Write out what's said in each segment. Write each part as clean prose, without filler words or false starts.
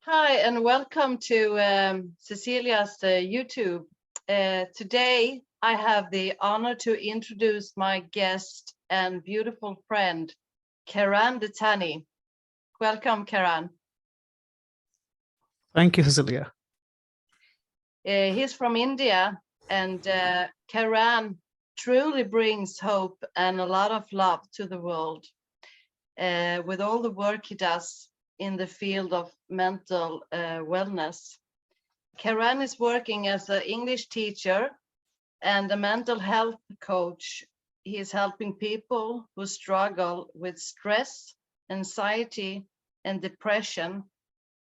Hi, and welcome to Cecilia's YouTube. Today, I have the honor to introduce my guest and beautiful friend, Karan Detani. Welcome, Karan. Thank you, Cecilia. He's from India, and Karan truly brings hope and a lot of love to the world with all the work he does in the field of mental wellness. Karan is working as an English teacher and a mental health coach. He is helping people who struggle with stress, anxiety, and depression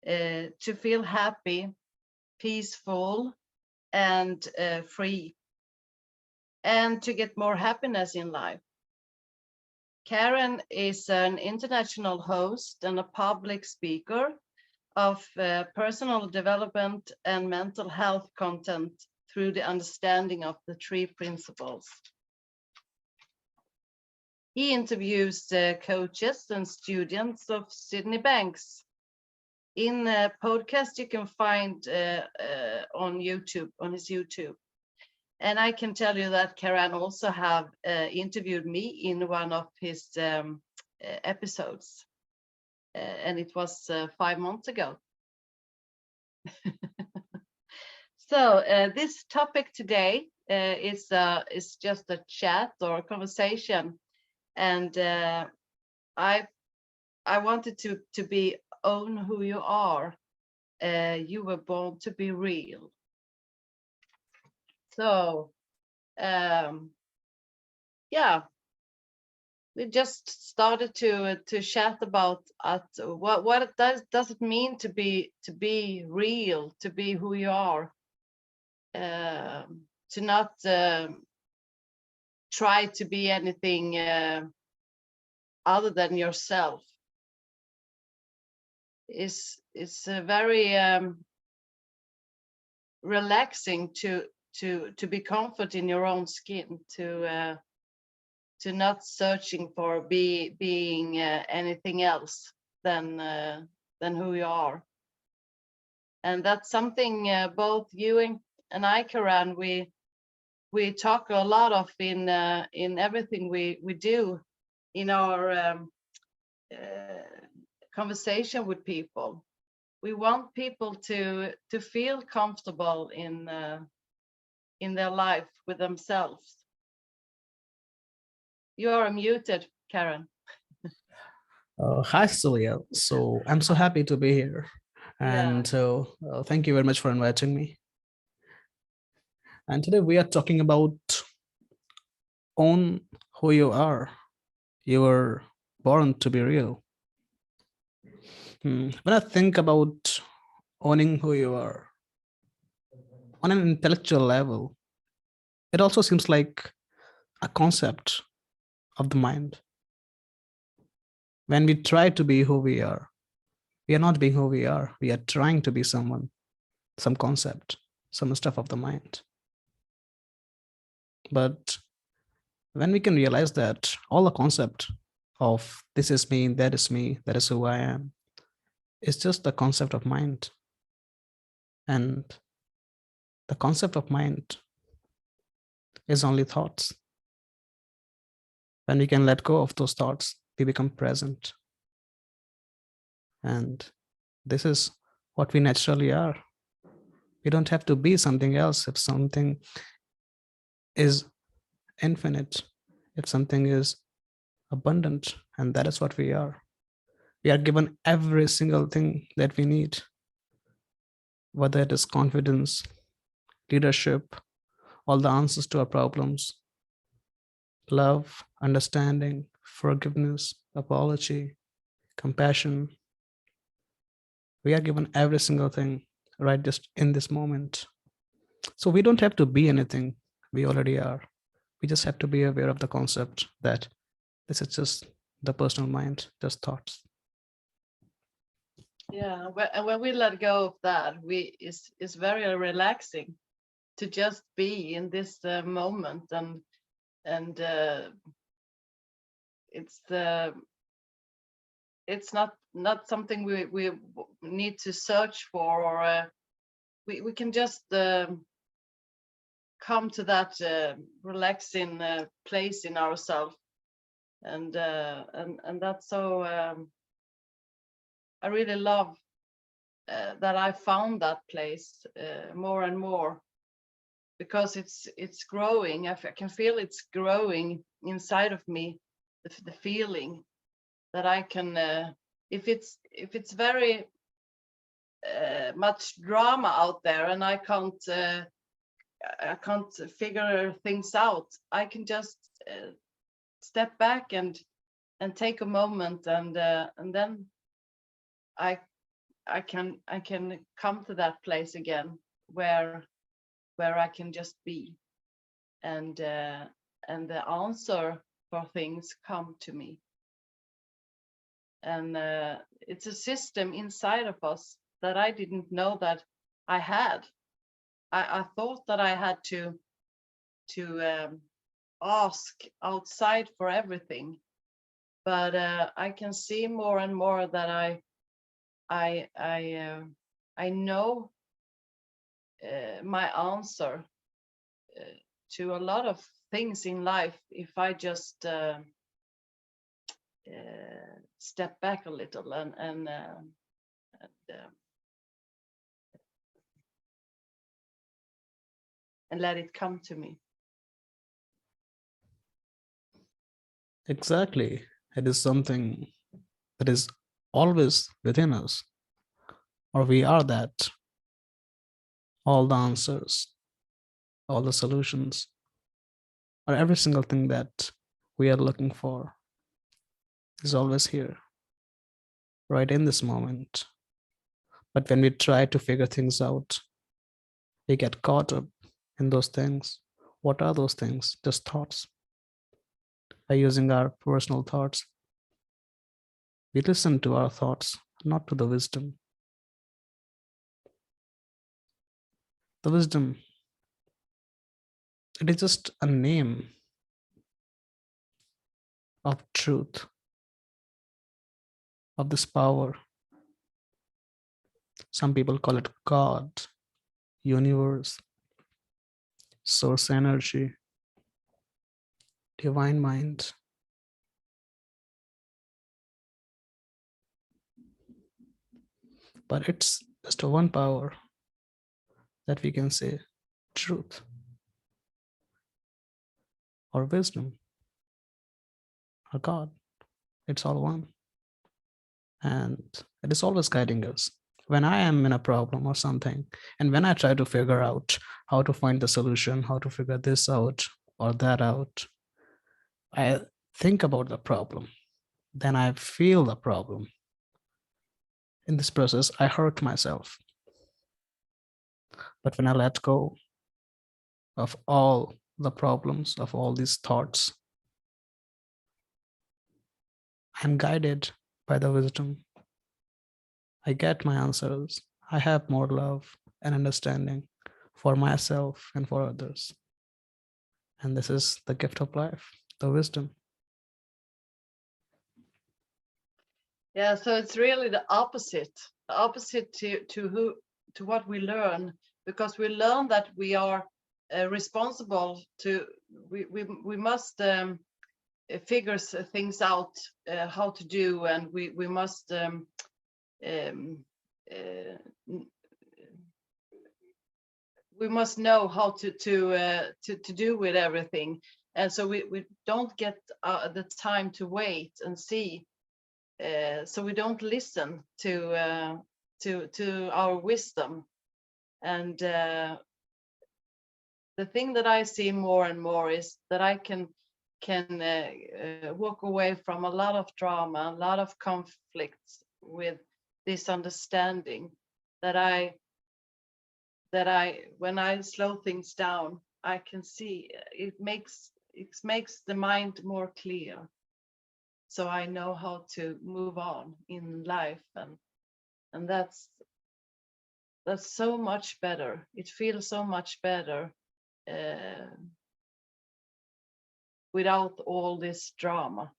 to feel happy, peaceful, and free, and to get more happiness in life. Karan is an international host and a public speaker of personal development and mental health content through the understanding of the three principles. He interviews coaches and students of Sydney Banks. In a podcast you can find on YouTube, on his YouTube. And I can tell you that Karan also have interviewed me in one of his episodes. And it was 5 months ago. So this topic today is just a chat or a conversation, and I wanted to be own who you are. You were born to be real. So yeah, we just started to chat about what it does it mean to be real, to be who you are, to not try to be anything other than yourself. Is very relaxing to be comfort in your own skin, to not searching for being anything else than who you are. And that's something both you and I, Karan, we talk a lot of in everything we do in our conversation with people. We want people to feel comfortable in their life with themselves. You are muted, Karan. Hi, Cecilia. So I'm so happy to be here. And so thank you very much for inviting me. And today we are talking about own who you are. You were born to be real. When I think about owning who you are on an intellectual level, it also seems like a concept of the mind. When we try to be who we are not being who we are. We are trying to be someone, some concept, some stuff of the mind. But when we can realize that all the concept of this is me, that is who I am, is just the concept of mind. And the concept of mind is only thoughts. When we can let go of those thoughts, we become present. And this is what we naturally are. We don't have to be something else. If something is infinite, if something is abundant, and that is what we are. We are given every single thing that we need, whether it is confidence, leadership, all the answers to our problems, love, understanding, forgiveness, apology, compassion. We are given every single thing right just in this moment. So we don't have to be anything. We already are. We just have to be aware of the concept that this is just the personal mind, just thoughts. Yeah, and when we let go of that, it's very relaxing to just be in this moment, and it's it's not something we need to search for, or we can just come to that relaxing place in ourselves, and that's so I really love that I found that place more and more, because it's growing. I can feel it's growing inside of me, the feeling that I can if it's very much drama out there, and I can't figure things out, I can just step back and take a moment, and then I can come to that place again where I can just be, and the answer for things come to me. And it's a system inside of us that I didn't know that I had. I thought that I had to ask outside for everything, but I can see more and more that I know my answer to a lot of things in life if I just step back a little and let it come to me. Exactly. It is something that is always within us, or we are that. All the answers, all the solutions, or every single thing that we are looking for is always here, right in this moment. But when we try to figure things out, we get caught up in those things. What are those things? Just thoughts. By using our personal thoughts, we listen to our thoughts, not to the wisdom. The wisdom, it is just a name of truth, of this power. Some people call it God, universe, source energy, divine mind. But it's just a one power that we can say truth or wisdom or God. It's all one. And it is always guiding us. When I am in a problem or something, and when I try to figure out how to find the solution, how to figure this out or that out, I think about the problem. Then I feel the problem. In this process, I hurt myself. But when I let go of all the problems, of all these thoughts, I'm guided by the wisdom. I get my answers. I have more love and understanding for myself and for others. And this is the gift of life, the wisdom. Yeah, so it's really the opposite to what we learn, because we learn that we are responsible to we must figure things out how to do, and we must um, uh, we must know how to do with everything, and so we don't get the time to wait and see. So we don't listen to our wisdom, and the thing that I see more and more is that I can walk away from a lot of drama, a lot of conflicts with this understanding that when I slow things down, I can see it makes the mind more clear, so I know how to move on in life, and that's so much better. It feels so much better without all this drama.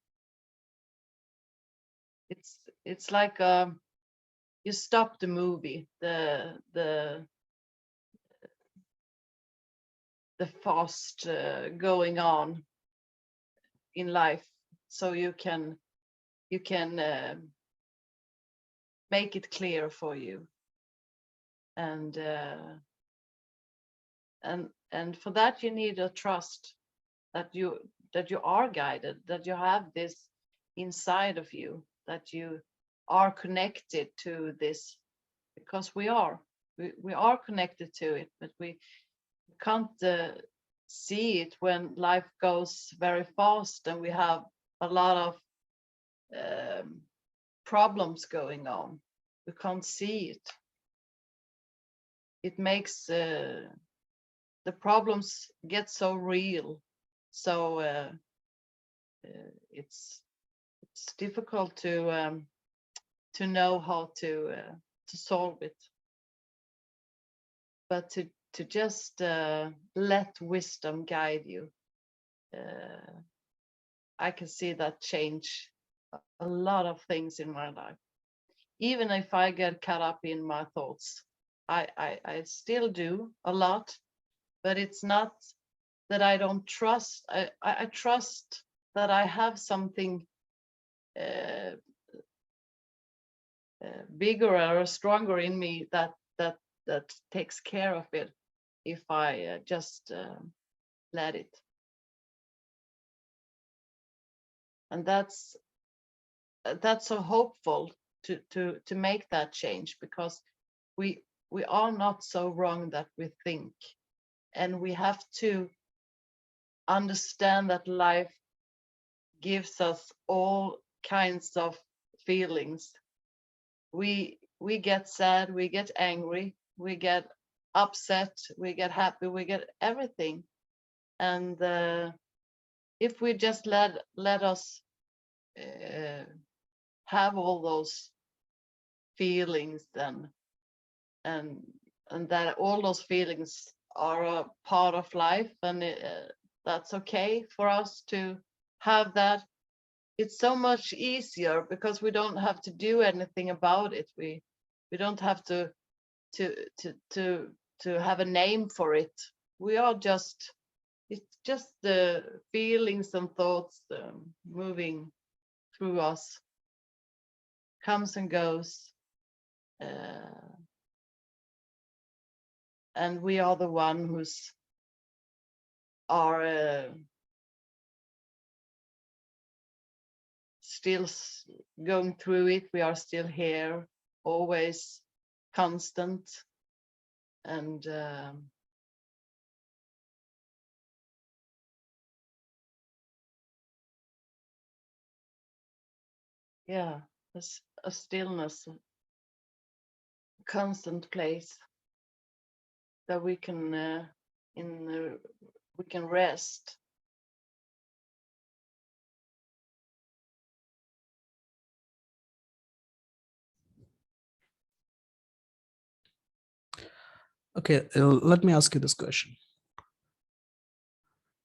it's like you stop the movie, the fast going on in life, so you can make it clear for you, and for that you need a trust that you are guided, that you have this inside of you, that you are connected to this, because we are connected to it, but we can't see it when life goes very fast and we have a lot of problems going on. We can't see it. It makes the problems get so real, so it's difficult to know how to solve it, but to just let wisdom guide you. I can see that change a lot of things in my life. Even if I get caught up in my thoughts, I still do a lot, but it's not that I don't trust. I trust that I have something bigger or stronger in me that takes care of it if I just let it. And that's so hopeful to make that change, because we are not so wrong that we think, and we have to understand that life gives us all kinds of feelings. We get sad, we get angry, we get upset, we get happy, we get everything, and if we just let us have all those feelings, then and that all those feelings are a part of life, and that's okay for us to have that. It's so much easier because we don't have to do anything about it. We don't have to have a name for it. We are just, it's just the feelings and thoughts moving through us, comes and goes, and we are the one who's are still going through it. We are still here, always constant, and yeah, there's a stillness, a constant place that we can we can rest. Okay, let me ask you this question.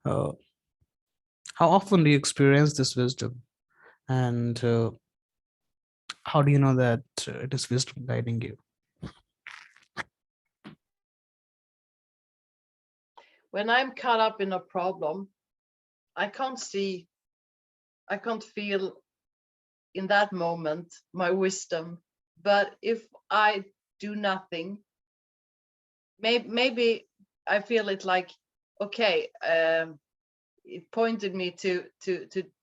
How often do you experience this wisdom, and how do you know that it is wisdom guiding you? When I'm caught up in a problem, I can't feel in that moment my wisdom. But if I do nothing, maybe I feel it like, okay, it pointed me to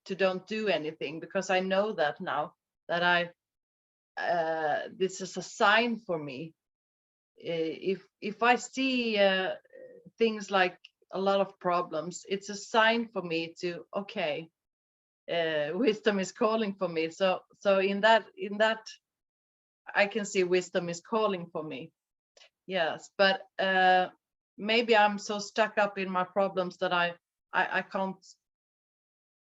don't do anything, because I know that now, that this is a sign for me. If I see things like a lot of problems, it's a sign for me to, okay, wisdom is calling for me. So in that I can see wisdom is calling for me. Yes, but maybe I'm so stuck up in my problems that I can't.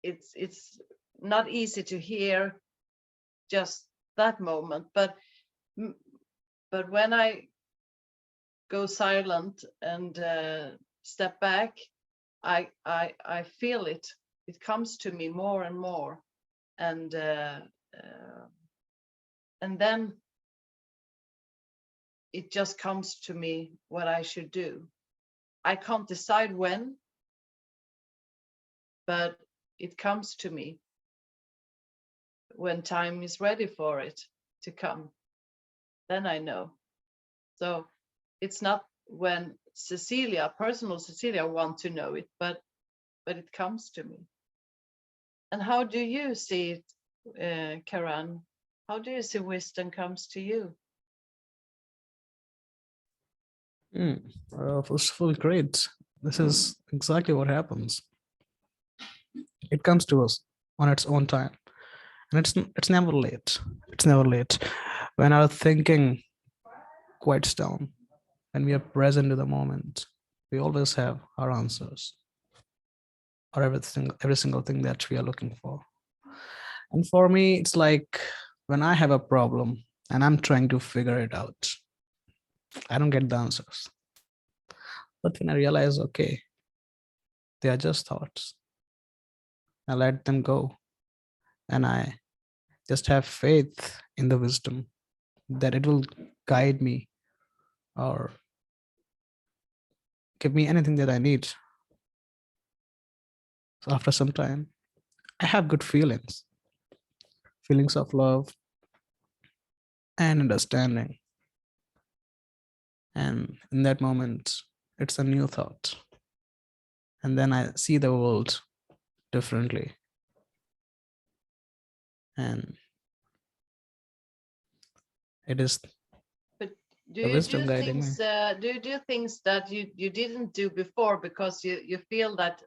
It's not easy to hear just that moment, but when I go silent and step back, I feel it. It comes to me more and more, and And then it just comes to me what I should do. I can't decide when, but it comes to me when time is ready for it to come. Then I know. So it's not when personal Cecilia, want to know it, but it comes to me. And how do you see it, Karan? How do you see wisdom comes to you? First of all, great. This is exactly what happens. It comes to us on its own time, and it's never late. It's never late. When our thinking quiets down, when we are present to the moment, we always have our answers or every single thing that we are looking for. And for me, it's like when I have a problem and I'm trying to figure it out, I don't get the answers. But when I realize, okay, they are just thoughts, I let them go and I just have faith in the wisdom that it will guide me or give me anything that I need. So after some time, I have good feelings of love and understanding. And in that moment, it's a new thought. And then I see the world differently. And it is But do the you wisdom do guiding me. things? Do you do things that you didn't do before because you feel that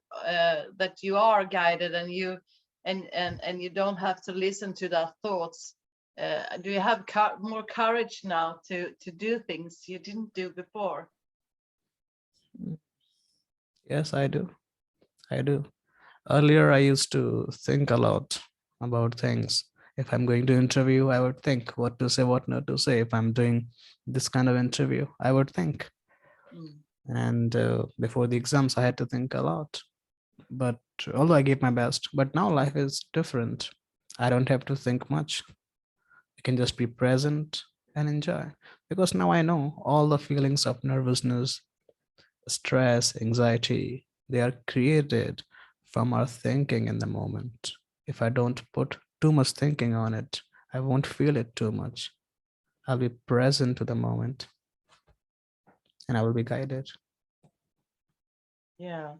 that you are guided and you don't have to listen to that thoughts? Do you have more courage now to do things you didn't do before? Yes, I do. I do. Earlier, I used to think a lot about things. If I'm going to interview, I would think what to say, what not to say. If I'm doing this kind of interview, I would think. Mm. And before the exams, I had to think a lot. But although I gave my best, but now life is different. I don't have to think much. I can just be present and enjoy. Because now I know all the feelings of nervousness, stress, anxiety, they are created from our thinking in the moment. If I don't put too much thinking on it, I won't feel it too much. I'll be present to the moment and I will be guided. Yeah.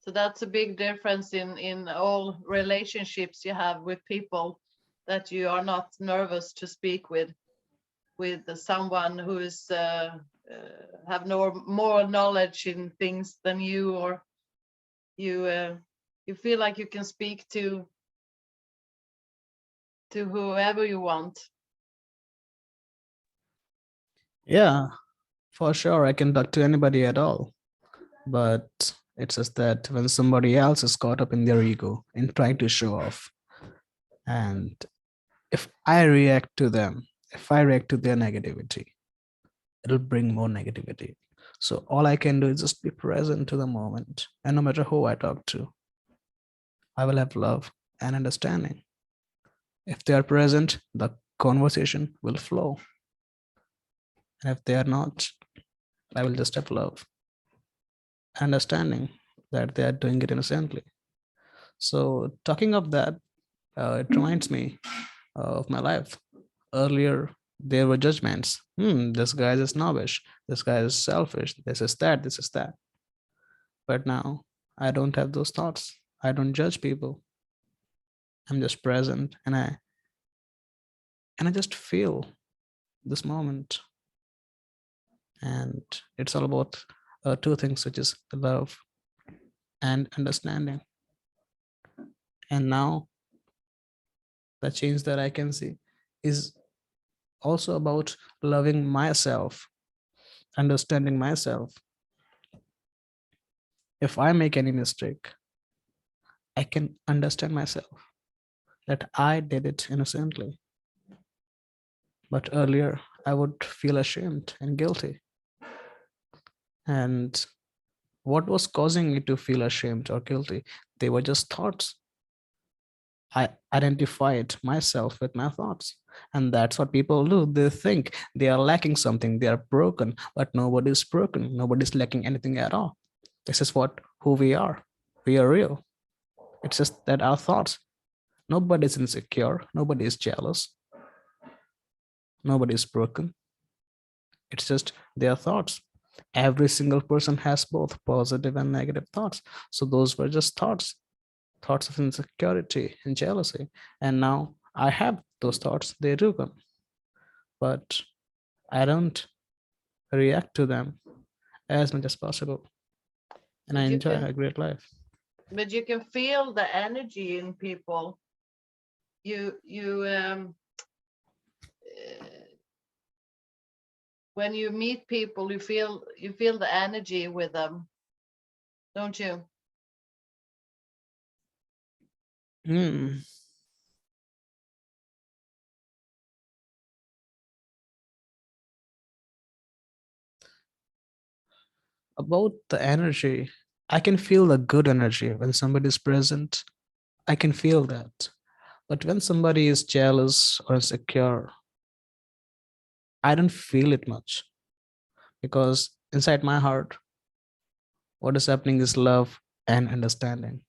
So that's a big difference in all relationships you have with people, that you are not nervous to speak with someone who is have no more knowledge in things than you, or you feel like you can speak to whoever you want. Yeah, for sure. I can talk to anybody at all. But it's just that when somebody else is caught up in their ego and trying to show off, and if I react to them, if I react to their negativity, it'll bring more negativity. So all I can do is just be present to the moment. And no matter who I talk to, I will have love and understanding. If they are present, the conversation will flow. And if they are not, I will just have love, understanding that they are doing it innocently. So talking of that, it reminds me of my life. Earlier, there were judgments. This guy is snobbish. This guy is selfish. This is that. This is that. But now I don't have those thoughts. I don't judge people. I'm just present and I just feel this moment. And it's all about two things, which is love and understanding. And now the change that I can see is also about loving myself, understanding myself. If I make any mistake, I can understand myself that I did it innocently. But earlier, I would feel ashamed and guilty. And what was causing me to feel ashamed or guilty? They were just thoughts. I identified myself with my thoughts. And that's what people do. They think they are lacking something, they are broken, but nobody's broken. Nobody's lacking anything at all. This is what who we are. We are real. It's just that our thoughts. Nobody's insecure, nobody is jealous, nobody is broken. It's just their thoughts. Every single person has both positive and negative thoughts. So those were just thoughts, thoughts of insecurity and jealousy. And now I have those thoughts, they do come, but I don't react to them as much as possible. And I But you enjoy can a great life. but you can feel the energy in people. You when you meet people, you feel the energy with them, don't you? Hmm. About the energy, I can feel the good energy when somebody is present. I can feel that. But when somebody is jealous or insecure, I don't feel it much because inside my heart, what is happening is love and understanding.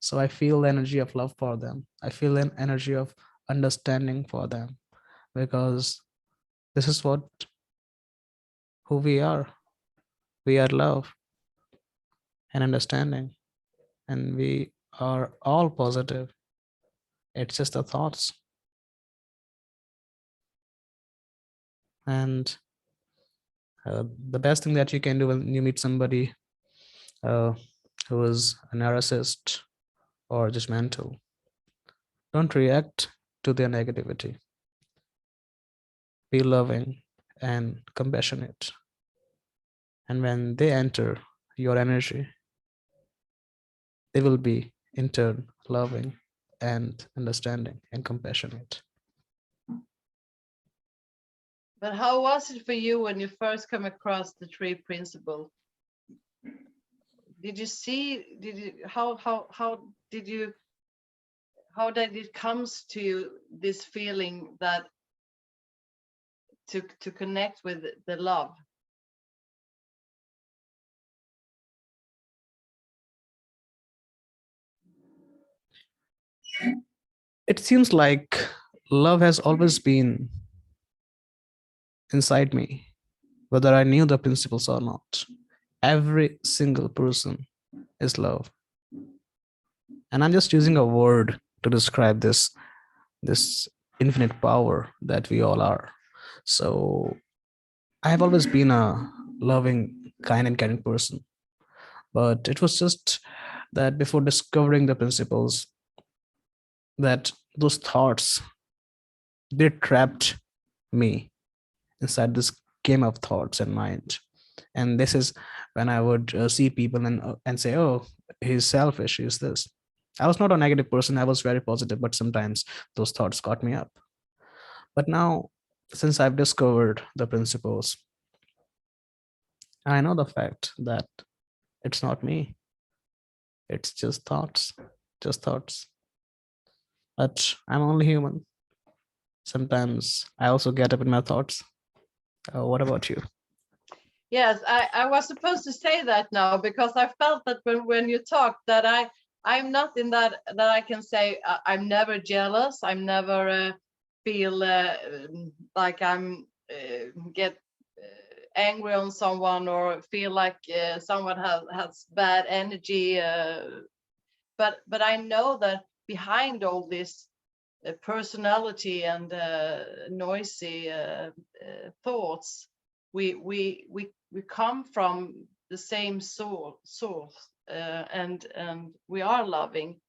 So I feel the energy of love for them. I feel an energy of understanding for them because this is what who we are. We are love and understanding, and we are all positive. It's just the thoughts. And the best thing that you can do when you meet somebody uh, who is a narcissist or judgmental, don't react to their negativity. Be loving and compassionate. And when they enter your energy, they will be in turn loving and understanding and compassionate. But how was it for you when you first come across the three principles? Did you see? Did you how did you how did it comes to you, this feeling that to connect with the love? It seems like love has always been inside me, whether I knew the principles or not. Every single person is love. And I'm just using a word to describe this infinite power that we all are. So I have always been a loving, kind, and caring person. But it was just that before discovering the principles, that those thoughts, they trapped me inside this game of thoughts and mind. And this is when I would see people and say, oh, he's selfish, he's this. I was not a negative person, I was very positive, but sometimes those thoughts got me up. But now, since I've discovered the principles, I know the fact that it's not me, it's just thoughts. But I'm only human. Sometimes I also get up in my thoughts. What about you? Yes, I was supposed to say that now because I felt that when you talked that I'm not in that I can say I'm never jealous. I'm never feel like I'm get angry on someone or feel like someone has bad energy. But I know that behind all this personality and noisy thoughts, we come from the same source, and we are loving.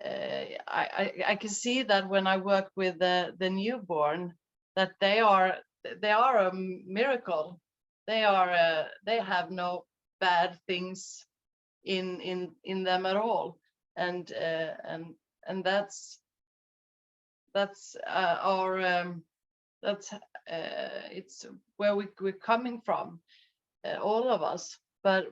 I can see that when I work with the newborn, that they are a miracle. They have no bad things in them at all, and that's our that's it's where we're coming from, all of us. But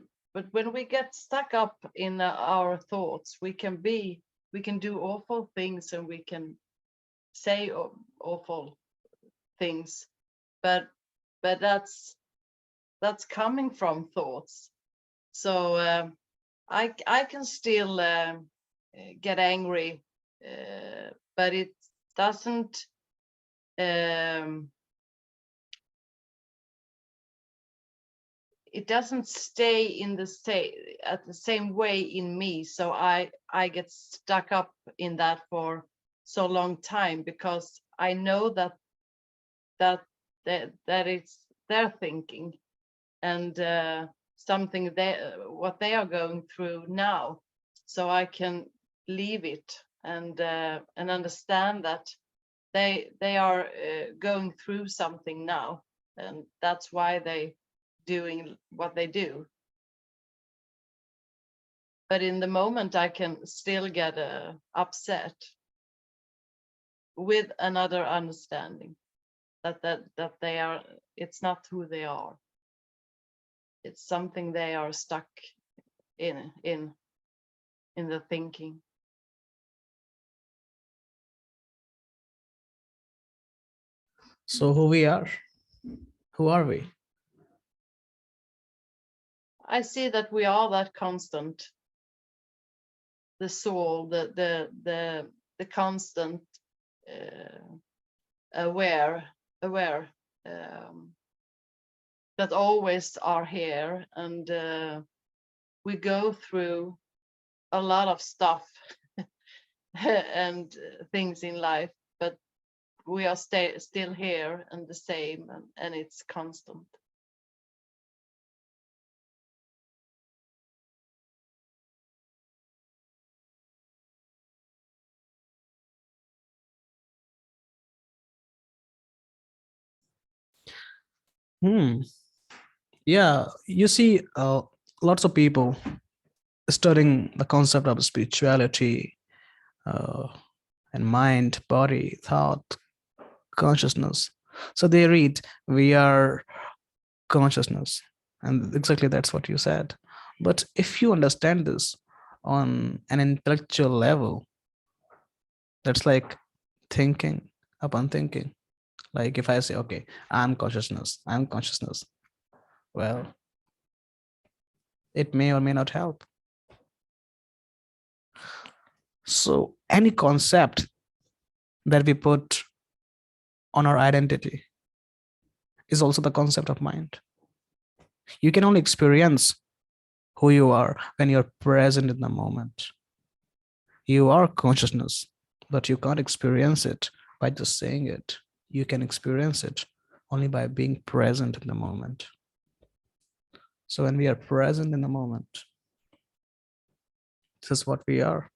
when we get stuck up in our thoughts, we can be we can do awful things and we can say awful things, but that's coming from thoughts. So I can still get angry, but it doesn't stay in the same way in me. So I get stuck up in that for so long time, because I know that it's their thinking, and something what they are going through now. So I can leave it and understand that they are going through something now, and that's why they doing what they do. But in the moment I can still get upset, with another understanding that they are, it's not who they are, it's something they are stuck in the thinking. So who we are? Who are we? I see that we are that constant, the soul, the constant aware that always are here, and we go through a lot of stuff and things in life, but we are still here and the same, and it's constant. Yeah, you see, lots of people studying the concept of spirituality, uh, and mind, body, thought, consciousness. So they read, we are consciousness. And exactly that's what you said. But if you understand this on an intellectual level, that's like thinking upon thinking. Like if I say, okay, I'm consciousness, well, it may or may not help. So any concept that we put on our identity is also the concept of mind. You can only experience who you are when you're present in the moment. You are consciousness, but you can't experience it by just saying it. You can experience it only by being present in the moment. So when we are present in the moment, this is what we are.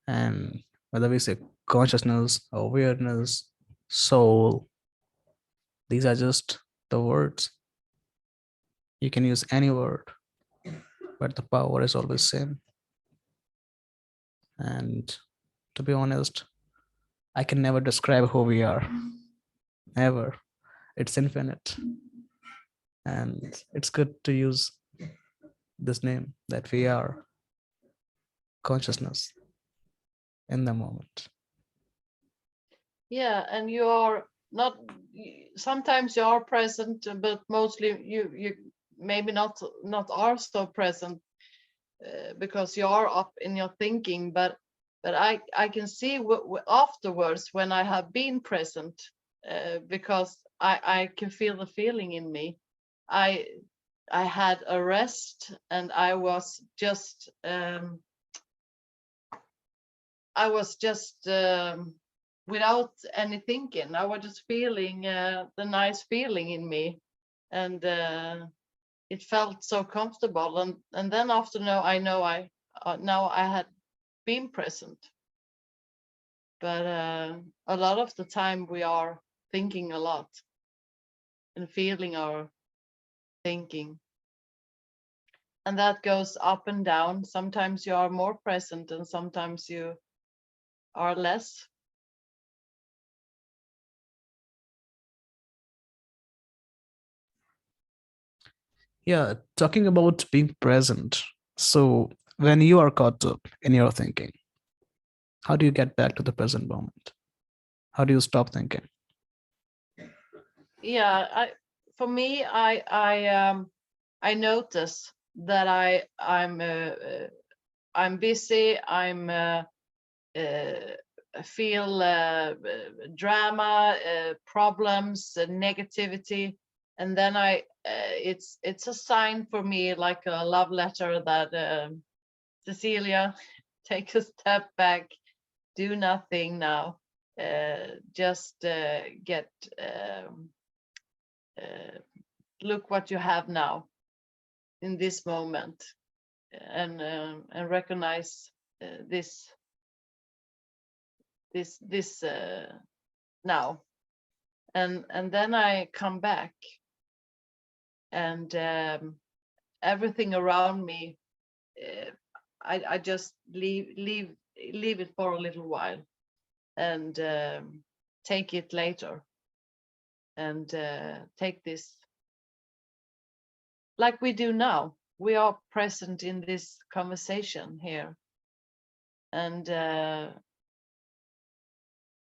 And whether we say consciousness, awareness, soul, these are just the words. You can use any word, but the power is always same. And to be honest, I can never describe who we are. Never. It's infinite. And it's good to use this name that we are consciousness in the moment. Yeah, and you are not, sometimes you are present, but mostly you maybe not are so present, because you are up in your thinking, but I can see afterwards when I have been present, because I can feel the feeling in me. I had a rest, and I was just without any thinking. I was just feeling the nice feeling in me, and it felt so comfortable. And then after now I had been present. But a lot of the time we are thinking a lot and feeling our thinking, and that goes up and down. Sometimes you are more present, and sometimes you are less. Yeah, talking about being present. So when you are caught up in your thinking, How do you get back to the present moment? How do you stop thinking? Yeah, for me, I notice that I'm busy. I feel drama, problems, negativity, and then it's a sign for me, like a love letter, that Cecilia, take a step back, do nothing now, just get look what you have now in this moment, and recognize this now, and then I come back, and everything around me, uh, I just leave it for a little while, and take it later, and take this like we do now. We are present in this conversation here, and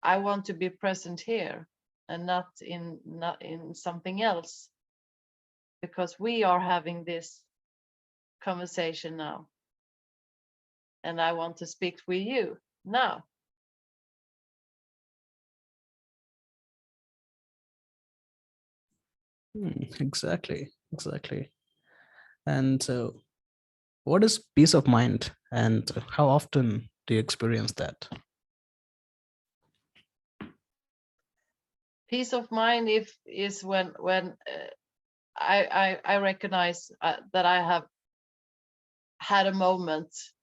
I want to be present here and not in something else, because we are having this conversation now, and I want to speak with you now. Exactly, exactly. And so, what is peace of mind, and how often do you experience that? Peace of mind is when I recognize that I have had a moment.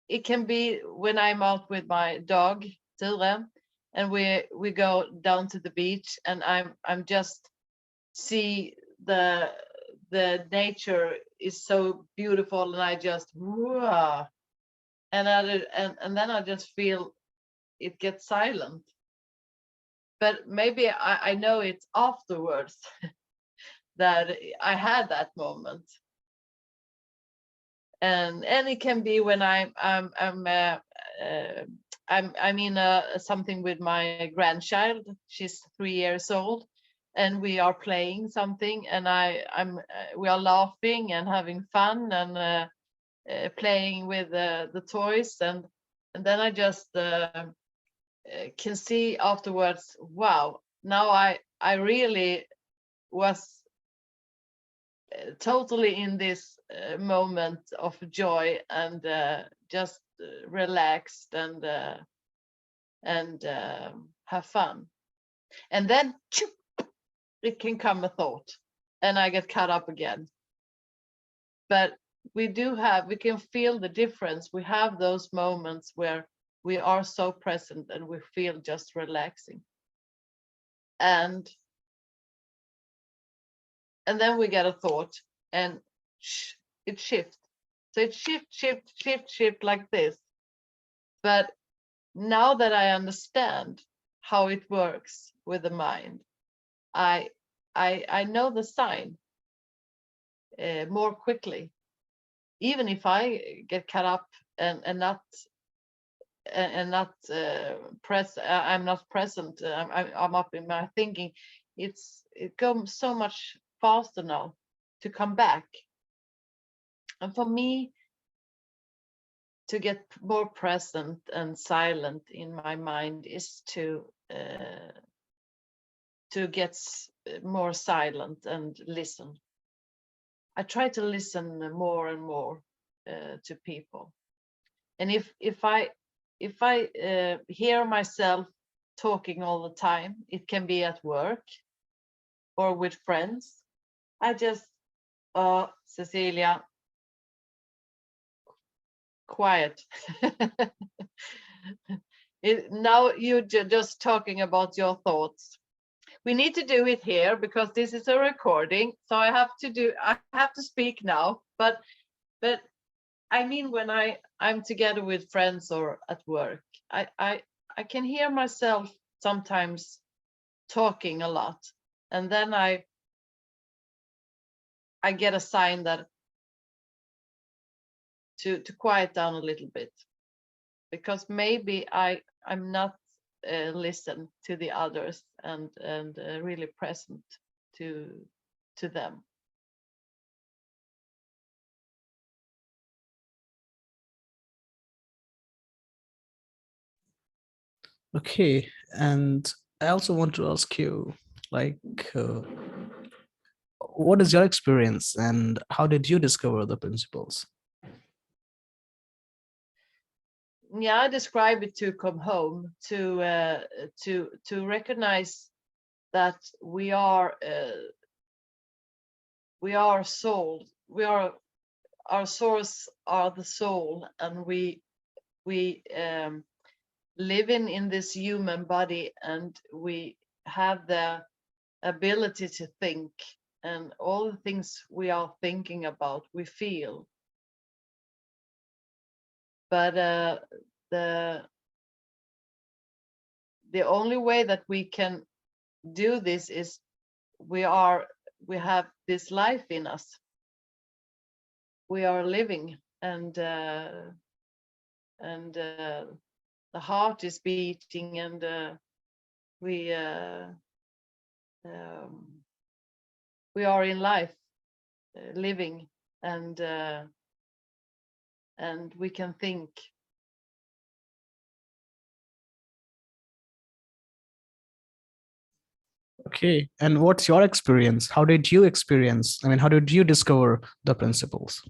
It can be when I'm out with my dog Ture, and we go down to the beach, and I'm just see the nature is so beautiful, and I just wow, and then I just feel it gets silent. But maybe I know it afterwards that I had that moment, and it can be when I'm in something with my grandchild. She's 3 years old, and we are playing something, and we are laughing and having fun, and playing with the toys, and then I just can see afterwards, wow, now I really was totally in this moment of joy, and just relaxed, and have fun. And then it can come a thought, and I get caught up again. But we can feel the difference. We have those moments where we are so present, and we feel just relaxing, and then we get a thought, and it shifts. So it shift like this. But now that I understand how it works with the mind, I know the sign more quickly. Even if I get caught up, and not I'm not present. I'm up in my thinking. It goes so much faster now to come back. And for me, to get more present and silent in my mind is to get more silent and listen. I try to listen more and more to people. And if I hear myself talking all the time, it can be at work or with friends, I just, Cecilia, quiet. Now you're just talking about your thoughts. We need to do it here because this is a recording, so I have to speak now. But I mean, when I'm together with friends or at work, I can hear myself sometimes talking a lot, and then I get a sign that to quiet down a little bit. because maybe I'm not listen to the others and really present to them. Okay, and I also want to ask you, like, what is your experience and how did you discover the principles? Yeah, I describe it to come home, to recognize that we are soul. We are, our source are the soul, and we living in this human body, and we have the ability to think, and all the things we are thinking about we feel. But the only way that we can do this is we have this life in us, we are living, and the heart is beating, and we um, we are in life, living, and we can think. Okay, and what's your experience? How did you experience? I mean, how did you discover the principles?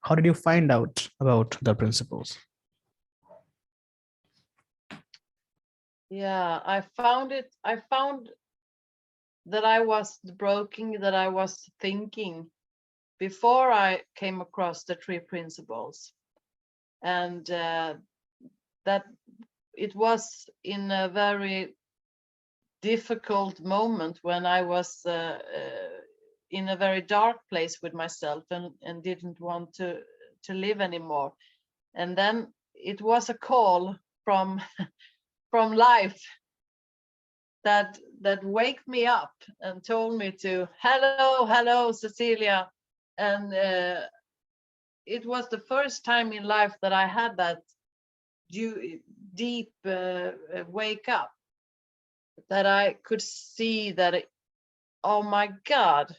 How did you find out about the principles? Yeah, I found that I was broken, that I was thinking before I came across the three principles, and that it was in a very difficult moment when I was in a very dark place with myself, and didn't want to live anymore. And then it was a call from from life that waked me up and told me to, hello Cecilia. And it was the first time in life that I had that deep wake up, that I could see that oh my God,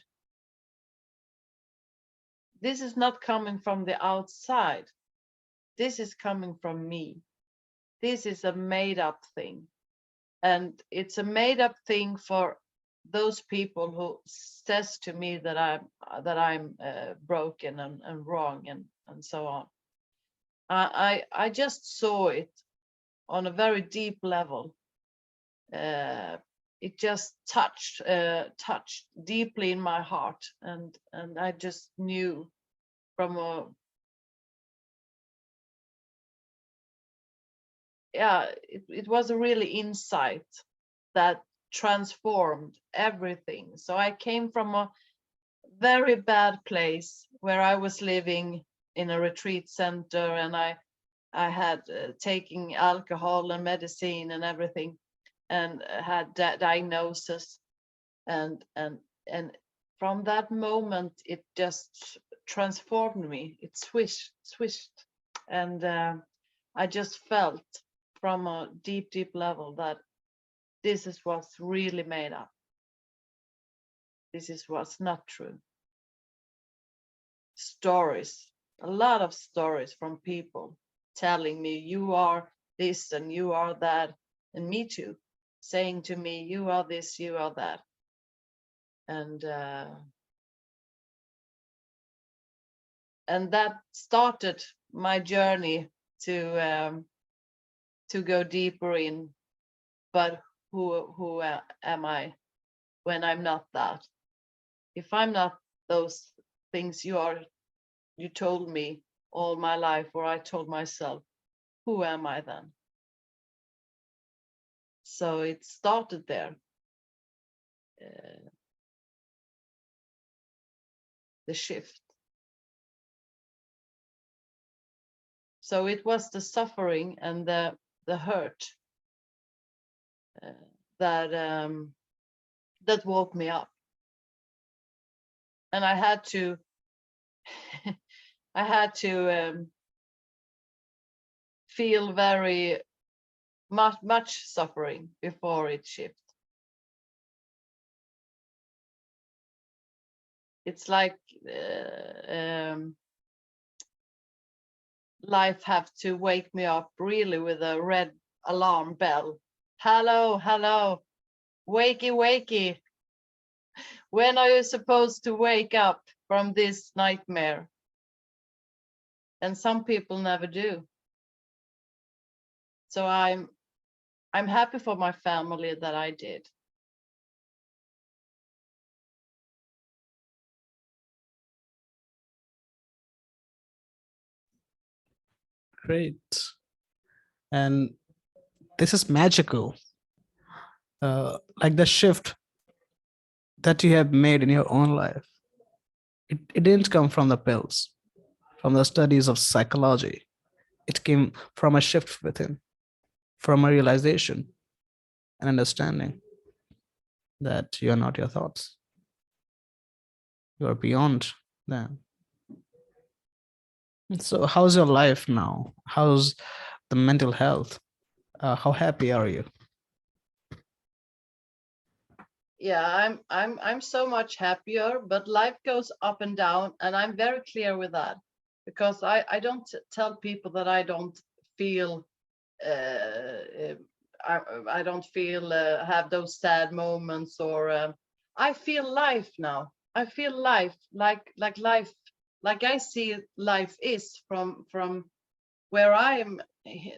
this is not coming from the outside, this is coming from me. This is a made up thing, and it's a made up thing for those people who says to me that I'm broken and wrong, and so on. I just saw it on a very deep level. It just touched deeply in my heart, and I just knew from a, yeah, it was a really insight that transformed everything. So I came from a very bad place where I was living in a retreat center, and I had taking alcohol and medicine and everything, and had diagnosis, and from that moment it just transformed me. It swished, and I just felt from a deep level that this is what's really made up. This is what's not true. Stories, a lot of stories from people telling me you are this and you are that, and me too, saying to me you are this, you are that. And that started my journey to go deeper in, but who am I when I'm not that? If I'm not those things you told me all my life, or I told myself, who am I then? So it started there. The shift. So it was the suffering and the hurt that that woke me up. and I had to I had to feel very much suffering before it shifted. It's like life have to wake me up really with a red alarm bell. Hello, hello, wakey, wakey. When are you supposed to wake up from this nightmare? And some people never do. So I'm happy for my family that I did. Great. And this is magical. Like the shift that you have made in your own life. It didn't come from the pills, from the studies of psychology. It came from a shift within, from a realization and understanding that you are not your thoughts. You are beyond them. So, how's your life now? How's the mental health? How happy are you? Yeah, I'm so much happier, but life goes up and down, and I'm very clear with that, because I don't tell people that I don't feel I don't feel have those sad moments, or I feel life now. I feel life like life, like I see life is from where I am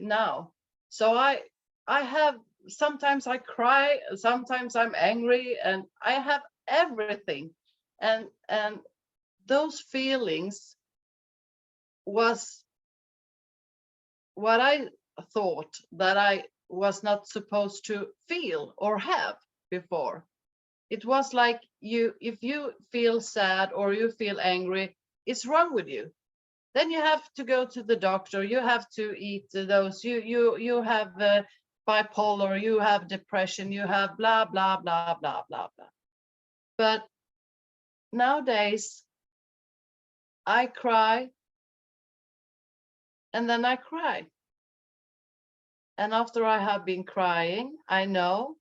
now. So I have, sometimes I cry, sometimes I'm angry, and I have everything, and those feelings was what I thought that I was not supposed to feel or have before. It was like, if you feel sad or you feel angry, it's wrong with you. Then you have to go to the doctor. You have to eat those. You have bipolar. You have depression. You have blah blah blah blah blah blah. But nowadays, I cry, and then I cry. And after I have been crying, I know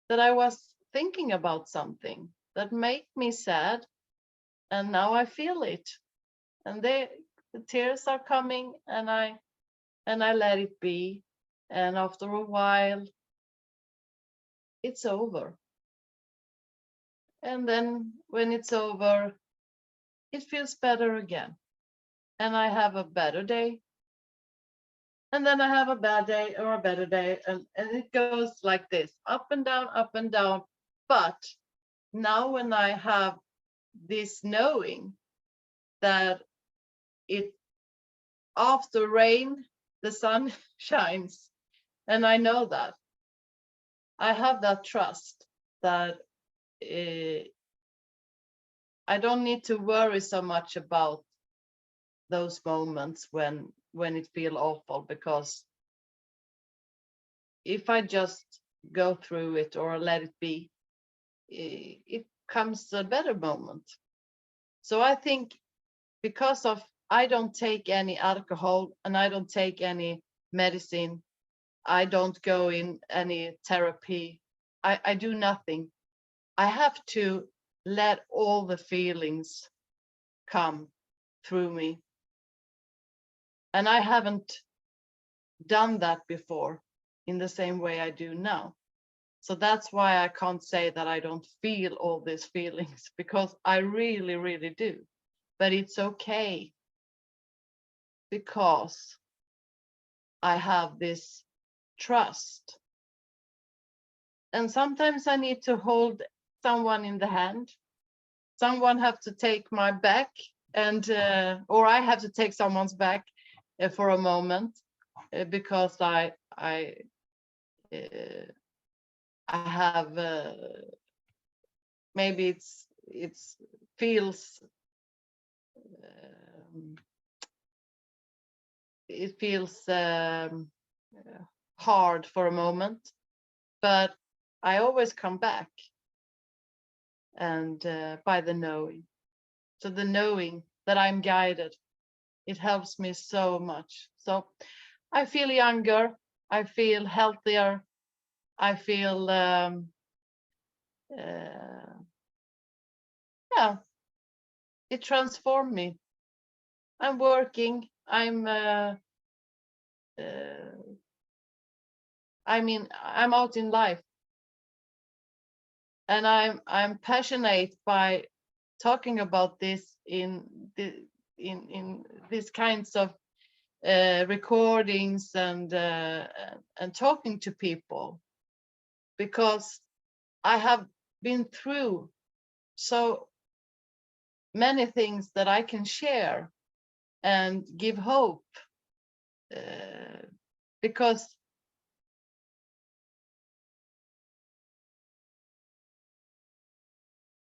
that I was thinking about something that made me sad, and now I feel it, and the tears are coming, and I let it be, and after a while it's over, and then when it's over it feels better again, and I have a better day, and then I have a bad day or a better day, and it goes like this, up and down, up and down. But now when I have this knowing that it, after rain the sun shines, and I know that I have that trust that I don't need to worry so much about those moments when it feel awful, because if I just go through it or let it be, it comes a better moment. So I think, because of I don't take any alcohol and I don't take any medicine, I don't go in any therapy, I do nothing. I have to let all the feelings come through me. And I haven't done that before in the same way I do now. So that's why I can't say that I don't feel all these feelings, because I really, really do. But it's okay, because I have this trust. And sometimes I need to hold someone in the hand. Someone have to take my back, and or I have to take someone's back for a moment, because I have maybe it's feels it feels hard for a moment, but I always come back, and by the knowing. So the knowing that I'm guided, it helps me so much. So I feel younger, I feel healthier, I feel yeah, it transformed me. I'm working, I'm out in life, and I'm passionate by talking about this in these kinds of recordings and talking to people, because I have been through so many things that I can share and give hope, because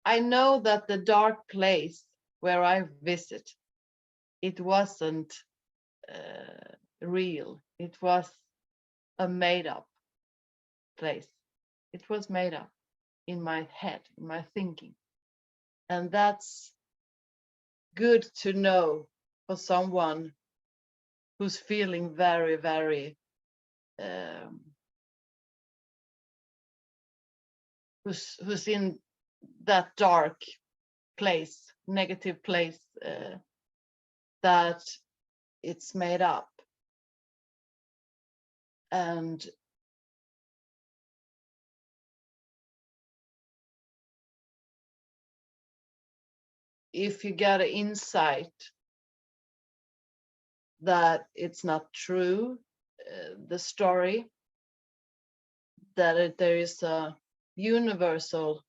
I know that the dark place where I visit, it wasn't real. It was a made up place. It was made up in my head, in my thinking. And that's good to know for someone who's feeling very, very, who's in that dark place, negative place, that it's made up. And if you get an insight that it's not true, the story, that there is a universal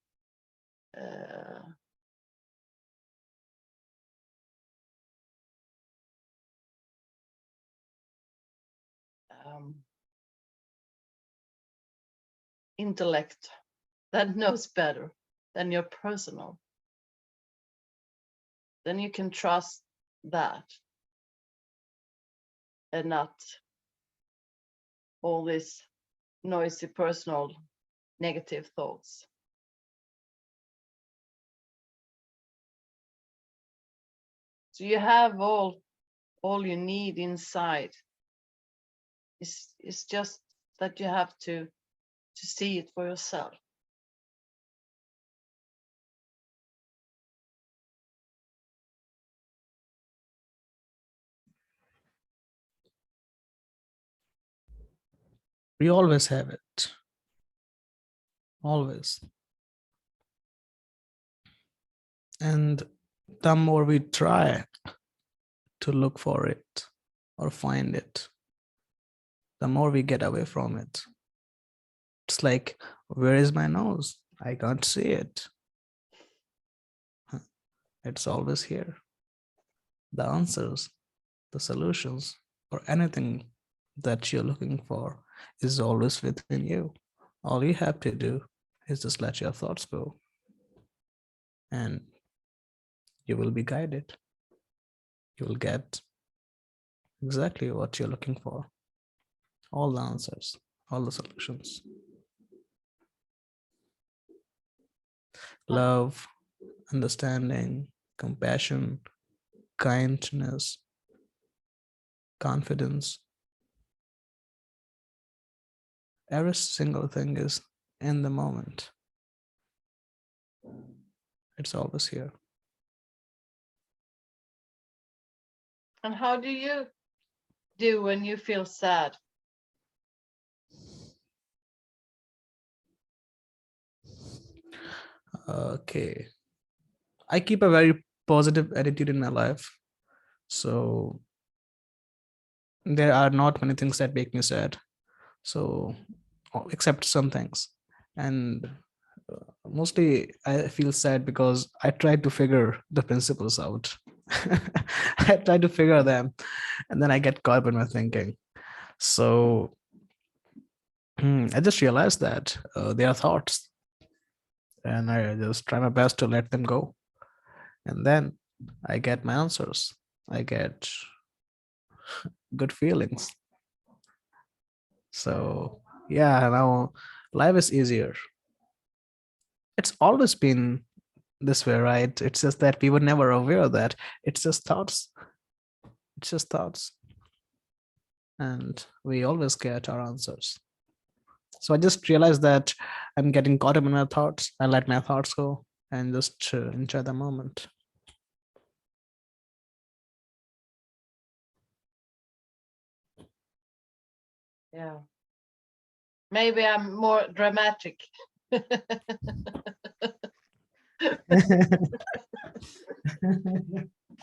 intellect that knows better than your personal, then you can trust that and not all these noisy personal negative thoughts. So you have all you need inside. It's just that you have to see it for yourself. We always have it. Always. And the more we try to look for it or find it, the more we get away from it. It's like, where is my nose? I can't see it. It's always here. The answers, the solutions, or anything that you're looking for is always within you. All you have to do is just let your thoughts go, and you will be guided. You will get exactly what you're looking for. All the answers, all the solutions. Love, understanding, compassion, kindness, confidence. Every single thing is in the moment. It's always here. And how do you do when you feel sad? Okay. I keep a very positive attitude in my life. So there are not many things that make me sad. So, except some things. And mostly I feel sad because I tried to figure the principles out. I try to figure them, and then I get caught up in my thinking. So I just realized that they are thoughts, and I just try my best to let them go. And then I get my answers. I get good feelings. So yeah, now life is easier. It's always been this way, right? It's just that we were never aware of that. It's just thoughts. It's just thoughts. And we always get our answers. So I just realized that I'm getting caught up in my thoughts. I let my thoughts go and just enjoy the moment. Yeah. Maybe I'm more dramatic.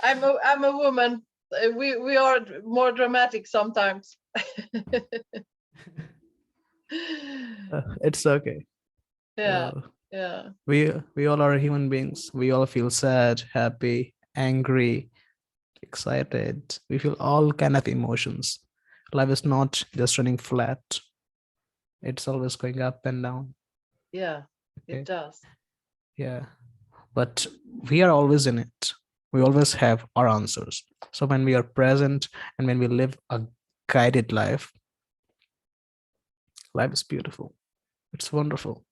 I'm a woman. We are more dramatic sometimes. It's okay. Yeah. Uh, Yeah. we all are human beings. We all feel sad, happy, angry, excited. We feel all kind of emotions. Life is not just running flat. It's always going up and down. Yeah. It Okay. does. Yeah. But we are always in it. We always have our answers. So when we are present and when we live a guided life, life is beautiful. It's wonderful.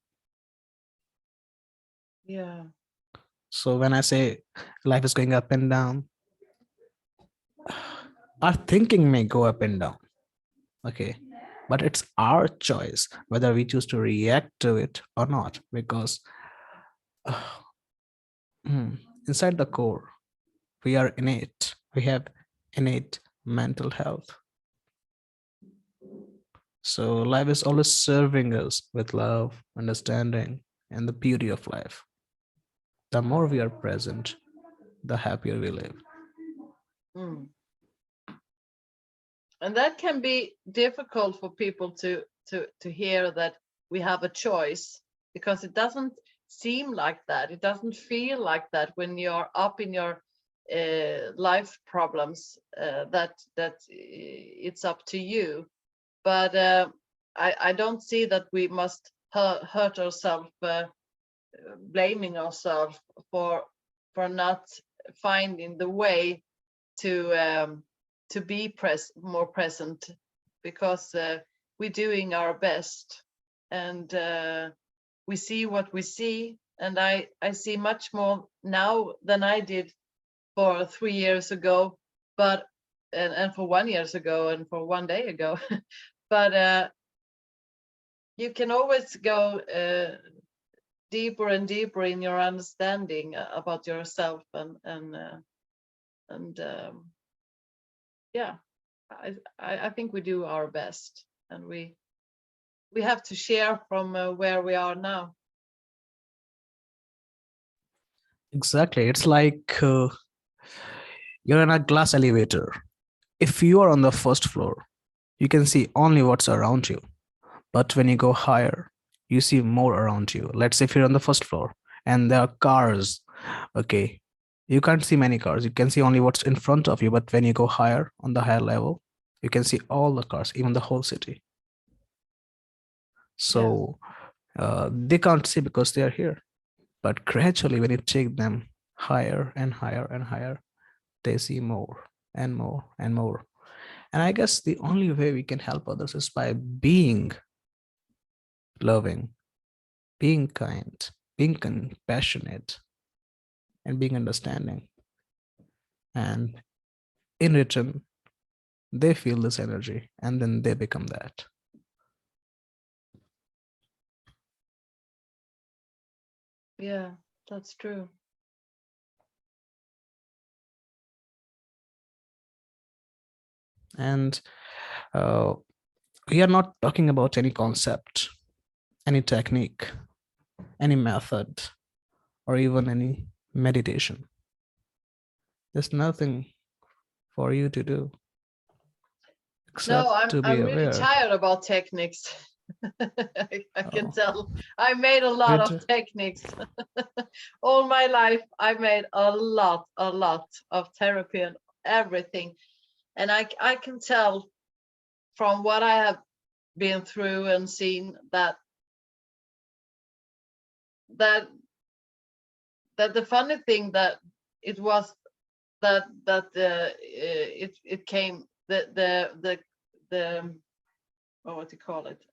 Yeah. So when I say life is going up and down, our thinking may go up and down. Okay. But it's our choice whether we choose to react to it or not. Because inside the core, we are innate. We have innate mental health. So life is always serving us with love, understanding, and the beauty of life. The more we are present, the happier we live. Mm. And that can be difficult for people to hear that we have a choice, because it doesn't seem like that. It doesn't feel like that when you're up in your life problems, that it's up to you. But I don't see that we must hurt ourselves, blaming ourselves for not finding the way to be more present, because we're doing our best, and we see what we see. And I see much more now than I did for 3 years ago, but and for 1 year ago and for 1 day ago. But you can always go deeper and deeper in your understanding about yourself, and yeah, I think we do our best, and we have to share from where we are now. Exactly. It's like you're in a glass elevator. If you are on the first floor, you can see only what's around you. But when you go higher, you see more around you. Let's say if you're on the first floor and there are cars, okay, you can't see many cars. You can see only what's in front of you. But when you go higher on the higher level, you can see all the cars, even the whole city. Yeah. So they can't see because they are here. But gradually, when you take them higher and higher and higher, they see more and more and more. And I guess the only way we can help others is by being loving, being kind, being compassionate, and being understanding. And in return, they feel this energy and then they become that. Yeah, that's true. And uh, we are not talking about any concept, any technique, any method, or even any meditation. There's nothing for you to do No, except i'm to be i'm really aware. tired about techniques. I can Oh, tell. I made a lot of good. techniques. All my life I made a lot of therapy and everything. And I can tell from what I have been through and seen that the funny thing that it was it came the what do you call it,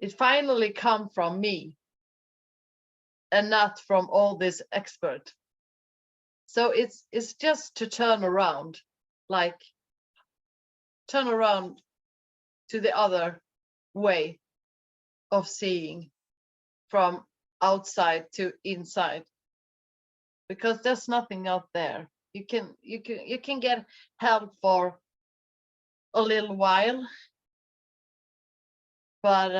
it finally come from me. and not from all this expert. So it's just to turn around to the other way of seeing, from outside to inside, because there's nothing out there. You can get help for a little while, but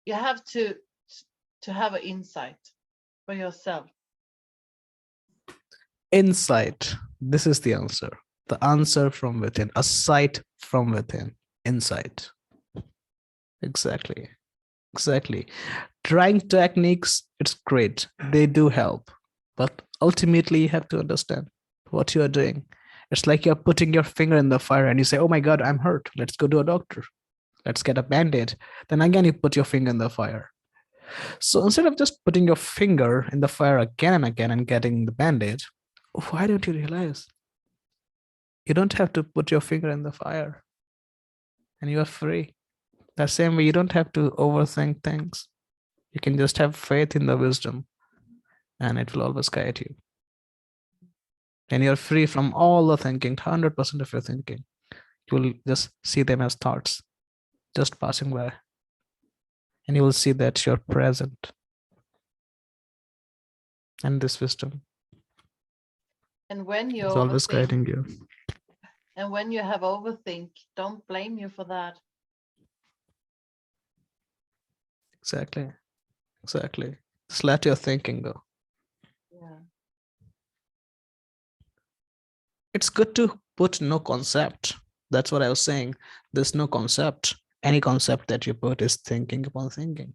you have to have an insight for yourself. Insight. This is the answer. The answer from within. A sight from within. Insight. Exactly. Exactly. Trying techniques, it's great. They do help. But ultimately, you have to understand what you are doing. It's like you're putting your finger in the fire and you say, oh my God, I'm hurt. Let's go to a doctor. Let's get a band-aid. Then again, you put your finger in the fire. So instead of just putting your finger in the fire again and again and getting the band-aid, why don't you realize you don't have to put your finger in the fire and you are free? The same way, you don't have to overthink things. You can just have faith in the wisdom and it will always guide you. And you're free from all the thinking, 100% of your thinking. You will just see them as thoughts just passing by. And you will see that you're present. And this wisdom And when you is always overthink, guiding you. and when you have overthink, don't blame you for that. Exactly. Exactly. Just let your thinking go. Yeah. It's good to put no concept. That's what I was saying. There's no concept. Any concept that you put is thinking upon thinking.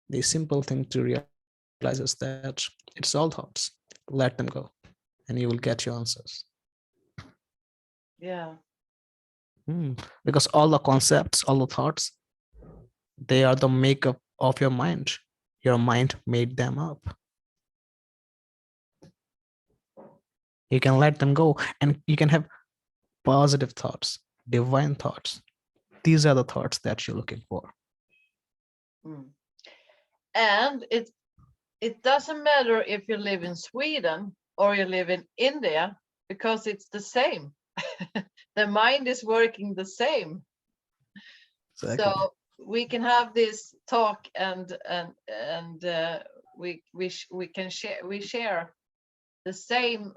The simple thing to realize is that it's all thoughts. Let them go and you will get your answers. Yeah. Because all the concepts, all the thoughts, they are the makeup of your mind. Your mind made them up. You can let them go and you can have positive thoughts, divine thoughts. These are the thoughts that you're looking for. Mm. And it doesn't matter if you live in Sweden or you live in India, because it's the same. The mind is working the same. Exactly. So we can have this talk, and we can share the same.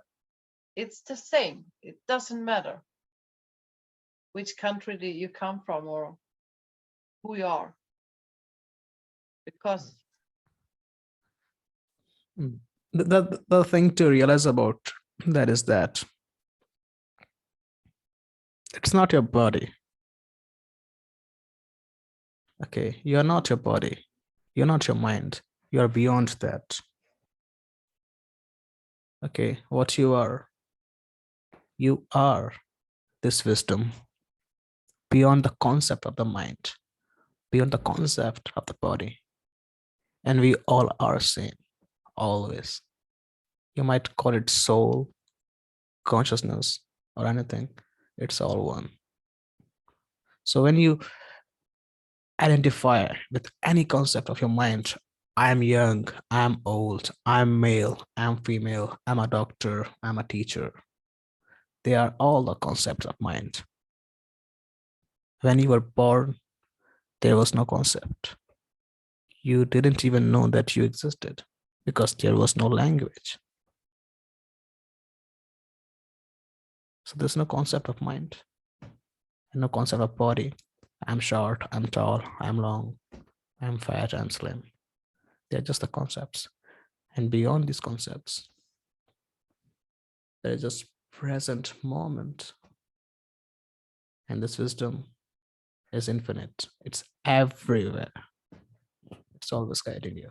It's the same. It doesn't matter which country do you come from or who you are, because The thing to realize about that is that it's not your body. Okay, you're not your body. You're not your mind. You're beyond that. Okay, what you are this wisdom beyond the concept of the mind, beyond the concept of the body. And we all are same, always. You might call it soul, consciousness, or anything. It's all one. So when you identify with any concept of your mind, I'm young, I'm old, I'm male, I'm female, I'm a doctor, I'm a teacher. They are all the concepts of mind. When you were born, there was no concept. You didn't even know that you existed because there was no language. So there's no concept of mind and no concept of body. I'm short, I'm tall, I'm long, I'm fat, I'm slim. They're just the concepts. And beyond these concepts, there is just present moment. And this wisdom is infinite. It's everywhere. It's always guiding you.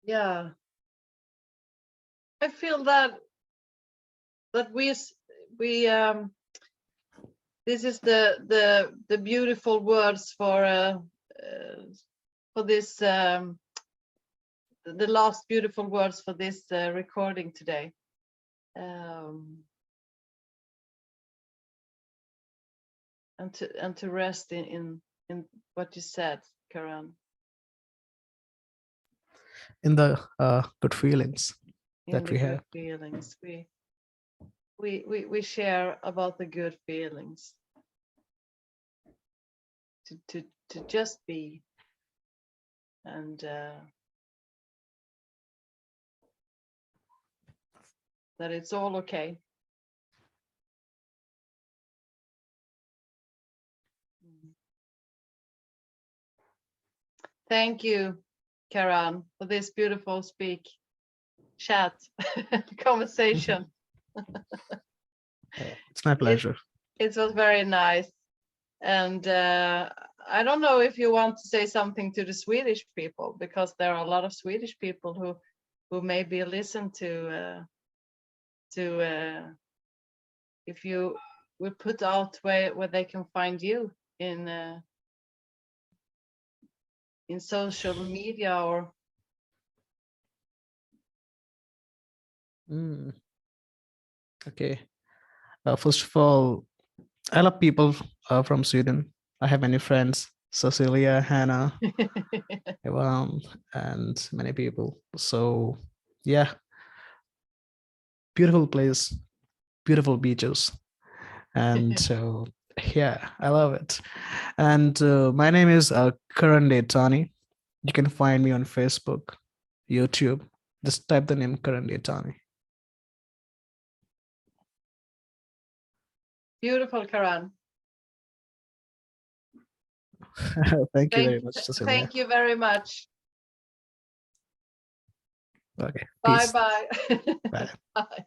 yeah, I feel that we this is the beautiful words for this the last beautiful words for this recording today. And to rest in what you said, Karan. In the good feelings that we have. Feelings. We share about the good feelings. To just be, and that it's all okay. Thank you, Karan, for this beautiful chat conversation. It's my pleasure. It was very nice. And I don't know if you want to say something to the Swedish people, because there are a lot of Swedish people who maybe listen to if you will put out where they can find you in social media or. Okay. First of all, I love people from Sweden. I have many friends, Cecilia, Hannah, Ivan, and many people. So yeah, beautiful place, beautiful beaches. And so yeah, I love it. And my name is Karan Detani. You can find me on Facebook, YouTube. Just type the name Karan Detani. Beautiful, Karan. Thank you very much, Cecilia. Thank you very much. Okay. Bye Peace. bye. Bye. Bye.